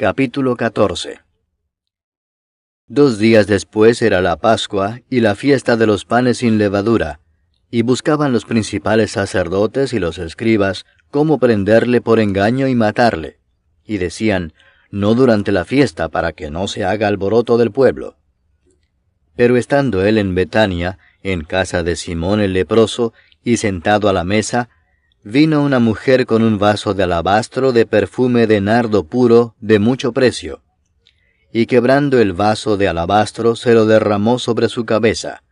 Capítulo 14. 2 días después era la Pascua y la fiesta de los panes sin levadura, y buscaban los principales sacerdotes y los escribas cómo prenderle por engaño y matarle. Y decían, no durante la fiesta, para que no se haga alboroto del pueblo. Pero estando él en Betania, en casa de Simón el leproso, y sentado a la mesa, vino una mujer con un vaso de alabastro de perfume de nardo puro de mucho precio, y quebrando el vaso de alabastro se lo derramó sobre su cabeza.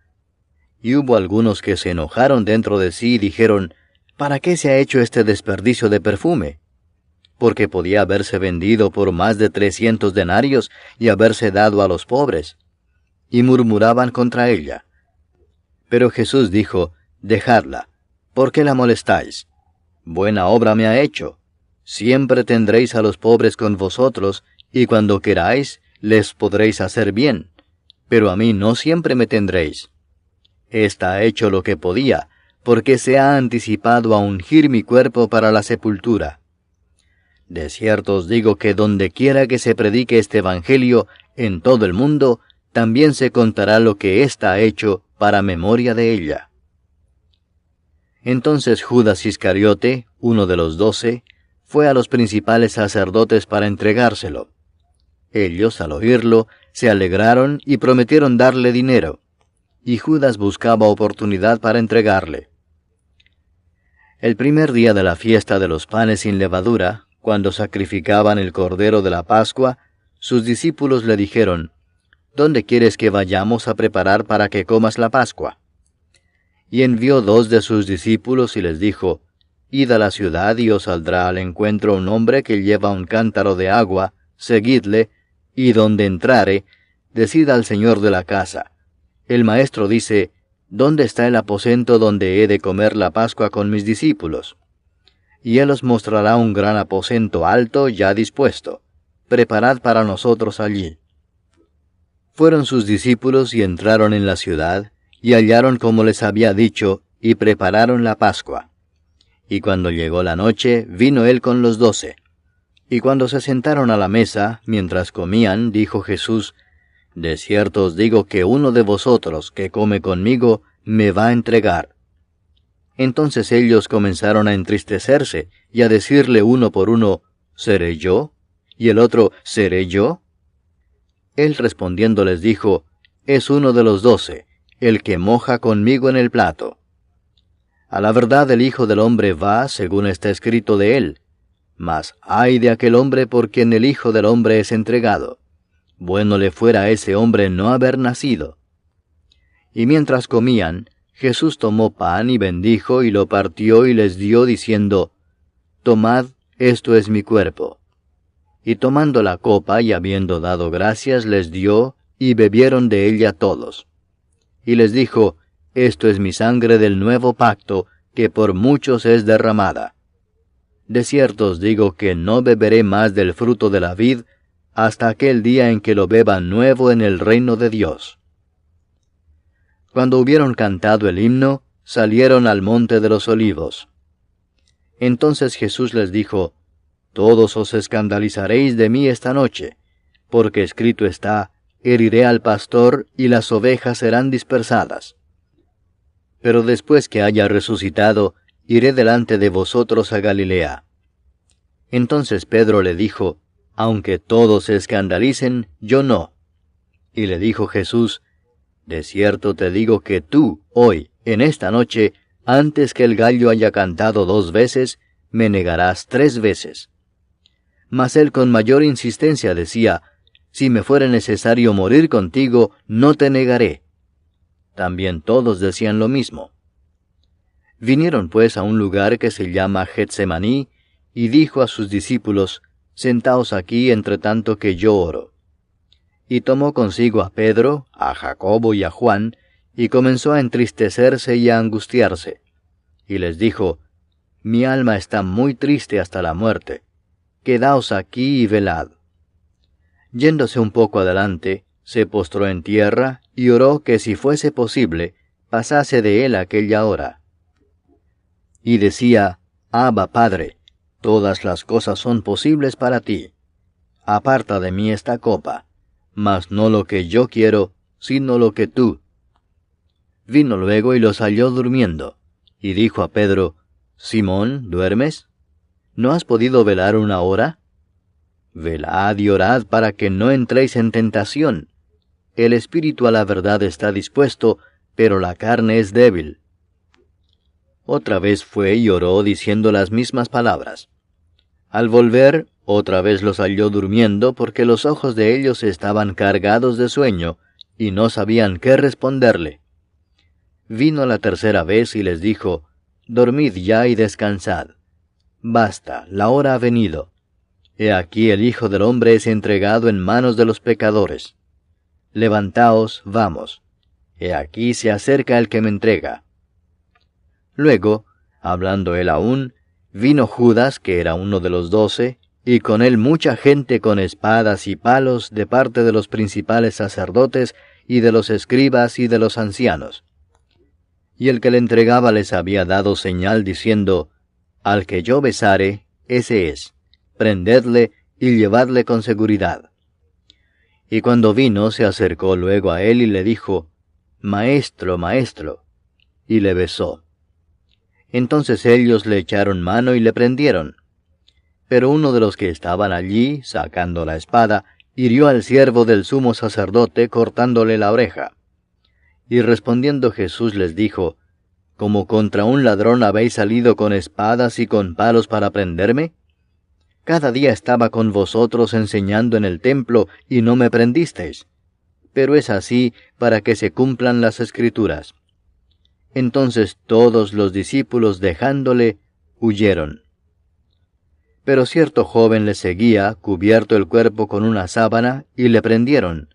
Y hubo algunos que se enojaron dentro de sí y dijeron, ¿para qué se ha hecho este desperdicio de perfume? Porque podía haberse vendido por más de 300 denarios y haberse dado a los pobres. Y murmuraban contra ella. Pero Jesús dijo, dejadla, ¿por qué la molestáis? Buena obra me ha hecho. Siempre tendréis a los pobres con vosotros, y cuando queráis, les podréis hacer bien. Pero a mí no siempre me tendréis. Esta ha hecho lo que podía, porque se ha anticipado a ungir mi cuerpo para la sepultura. De cierto os digo que donde quiera que se predique este evangelio, en todo el mundo, también se contará lo que ésta ha hecho para memoria de ella. Entonces Judas Iscariote, uno de los 12, fue a los principales sacerdotes para entregárselo. Ellos, al oírlo, se alegraron y prometieron darle dinero, y Judas buscaba oportunidad para entregarle. El primer día de la fiesta de los panes sin levadura, cuando sacrificaban el cordero de la Pascua, sus discípulos le dijeron, ¿dónde quieres que vayamos a preparar para que comas la Pascua? Y envió 2 de sus discípulos y les dijo, id a la ciudad y os saldrá al encuentro un hombre que lleva un cántaro de agua, seguidle, y donde entrare, decid al señor de la casa, el maestro dice, ¿dónde está el aposento donde he de comer la Pascua con mis discípulos? Y él os mostrará un gran aposento alto ya dispuesto, preparad para nosotros allí. Fueron sus discípulos y entraron en la ciudad, y hallaron como les había dicho, y prepararon la Pascua. Y cuando llegó la noche, vino él con los 12. Y cuando se sentaron a la mesa, mientras comían, dijo Jesús, de cierto os digo que uno de vosotros que come conmigo, me va a entregar. Entonces ellos comenzaron a entristecerse, y a decirle uno por uno, ¿seré yo? Y el otro, ¿seré yo? Él respondiendo les dijo, es uno de los 12, el que moja conmigo en el plato. A la verdad el Hijo del Hombre va, según está escrito de él, mas ay de aquel hombre por quien el Hijo del Hombre es entregado. Bueno le fuera a ese hombre no haber nacido. Y mientras comían, Jesús tomó pan y bendijo y lo partió y les dio diciendo, tomad, esto es mi cuerpo. Y tomando la copa y habiendo dado gracias les dio, y bebieron de ella todos. Y les dijo, esto es mi sangre del nuevo pacto, que por muchos es derramada. De cierto os digo que no beberé más del fruto de la vid, hasta aquel día en que lo beba nuevo en el reino de Dios. Cuando hubieron cantado el himno, salieron al monte de los olivos. Entonces Jesús les dijo, todos os escandalizaréis de mí esta noche, porque escrito está, heriré al pastor y las ovejas serán dispersadas. Pero después que haya resucitado, iré delante de vosotros a Galilea. Entonces Pedro le dijo, aunque todos se escandalicen, yo no. Y le dijo Jesús, de cierto te digo que tú, hoy, en esta noche, antes que el gallo haya cantado 2 veces, me negarás 3 veces. Mas él con mayor insistencia decía, si me fuera necesario morir contigo, no te negaré. También todos decían lo mismo. Vinieron pues a un lugar que se llama Getsemaní, y dijo a sus discípulos, sentaos aquí entre tanto que yo oro. Y tomó consigo a Pedro, a Jacobo y a Juan, y comenzó a entristecerse y a angustiarse. Y les dijo, mi alma está muy triste hasta la muerte. Quedaos aquí y velad. Yéndose un poco adelante, se postró en tierra y oró que si fuese posible, pasase de él aquella hora. Y decía, Abba, Padre, todas las cosas son posibles para ti. aparta de mí esta copa, mas no lo que yo quiero, sino lo que tú. Vino luego y los halló durmiendo, y dijo a Pedro, Simón, ¿duermes? ¿No has podido velar una hora? Velad y orad para que no entréis en tentación. El espíritu a la verdad está dispuesto, pero la carne es débil. Otra vez fue y oró diciendo las mismas palabras. Al volver, otra vez los halló durmiendo, porque los ojos de ellos estaban cargados de sueño, y no sabían qué responderle. Vino la tercera vez y les dijo, Dormid ya y descansad. Basta, la hora ha venido. He aquí el Hijo del Hombre es entregado en manos de los pecadores. Levantaos, vamos. He aquí se acerca el que me entrega. Luego, hablando él aún, vino Judas, que era uno de los 12, y con él mucha gente con espadas y palos de parte de los principales sacerdotes y de los escribas y de los ancianos. Y el que le entregaba les había dado señal diciendo, Al que yo besare, ese es, prendedle y llevadle con seguridad. Y cuando vino, se acercó luego a él y le dijo, Maestro, maestro, y le besó. Entonces ellos le echaron mano y le prendieron. Pero uno de los que estaban allí, sacando la espada, hirió al siervo del sumo sacerdote, cortándole la oreja. Y respondiendo Jesús les dijo, ¿Como contra un ladrón habéis salido con espadas y con palos para prenderme? Cada día estaba con vosotros enseñando en el templo, y no me prendisteis. Pero es así para que se cumplan las Escrituras. Entonces todos los discípulos, dejándole, huyeron. Pero cierto joven le seguía, cubierto el cuerpo con una sábana, y le prendieron.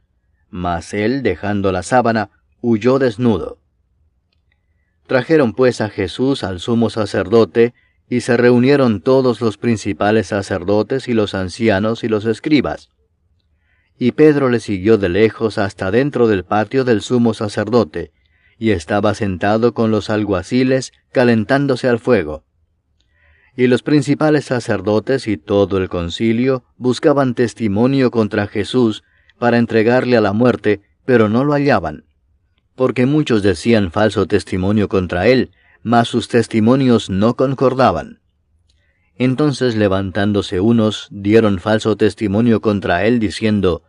Mas él, dejando la sábana, huyó desnudo. Trajeron pues a Jesús al sumo sacerdote, y se reunieron todos los principales sacerdotes y los ancianos y los escribas. Y Pedro le siguió de lejos hasta dentro del patio del sumo sacerdote, y estaba sentado con los alguaciles calentándose al fuego. Y los principales sacerdotes y todo el concilio buscaban testimonio contra Jesús para entregarle a la muerte, pero no lo hallaban, porque muchos decían falso testimonio contra él, mas sus testimonios no concordaban. Entonces levantándose unos, dieron falso testimonio contra él, diciendo,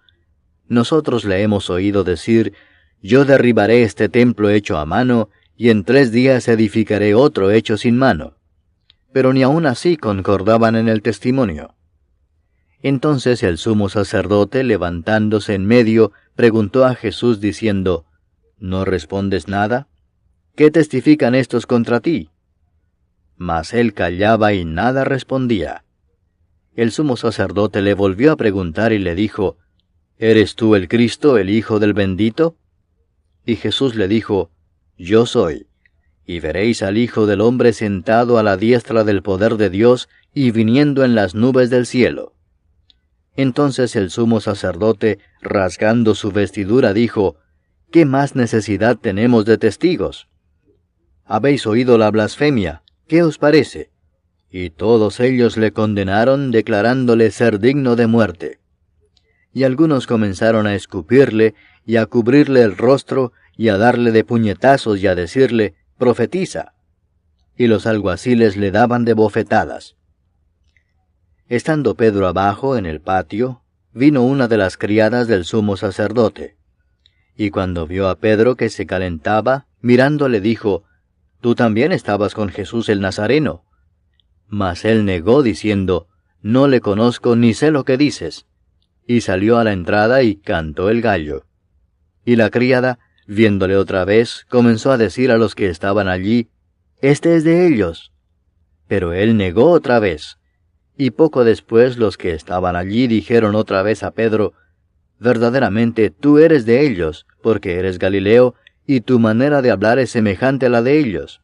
Nosotros le hemos oído decir, Yo derribaré este templo hecho a mano, y en 3 días edificaré otro hecho sin mano. Pero ni aun así concordaban en el testimonio. Entonces el sumo sacerdote, levantándose en medio, preguntó a Jesús diciendo, ¿No respondes nada? ¿Qué testifican estos contra ti? Mas él callaba y nada respondía. El sumo sacerdote le volvió a preguntar y le dijo, ¿Eres tú el Cristo, el Hijo del Bendito? Y Jesús le dijo, Yo soy. Y veréis al Hijo del Hombre sentado a la diestra del poder de Dios y viniendo en las nubes del cielo. Entonces el sumo sacerdote, rasgando su vestidura, dijo, ¿Qué más necesidad tenemos de testigos? Habéis oído la blasfemia, ¿qué os parece? Y todos ellos le condenaron, declarándole ser digno de muerte. Y algunos comenzaron a escupirle, y a cubrirle el rostro, y a darle de puñetazos, y a decirle, profetiza. Y los alguaciles le daban de bofetadas. Estando Pedro abajo en el patio, vino una de las criadas del sumo sacerdote. Y cuando vio a Pedro que se calentaba, mirándole dijo, Tú también estabas con Jesús el Nazareno. Mas él negó diciendo, No le conozco ni sé lo que dices. Y salió a la entrada y cantó el gallo. Y la criada, viéndole otra vez, comenzó a decir a los que estaban allí, Este es de ellos. Pero él negó otra vez. Y poco después los que estaban allí dijeron otra vez a Pedro, Verdaderamente tú eres de ellos, porque eres Galileo, y tu manera de hablar es semejante a la de ellos.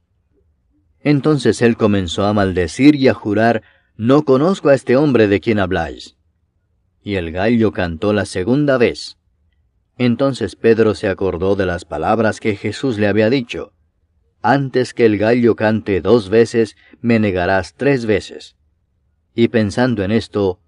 Entonces él comenzó a maldecir y a jurar, No conozco a este hombre de quien habláis. Y el gallo cantó la segunda vez. Entonces Pedro se acordó de las palabras que Jesús le había dicho, Antes que el gallo cante 2 veces, me negarás 3 veces. Y pensando en esto,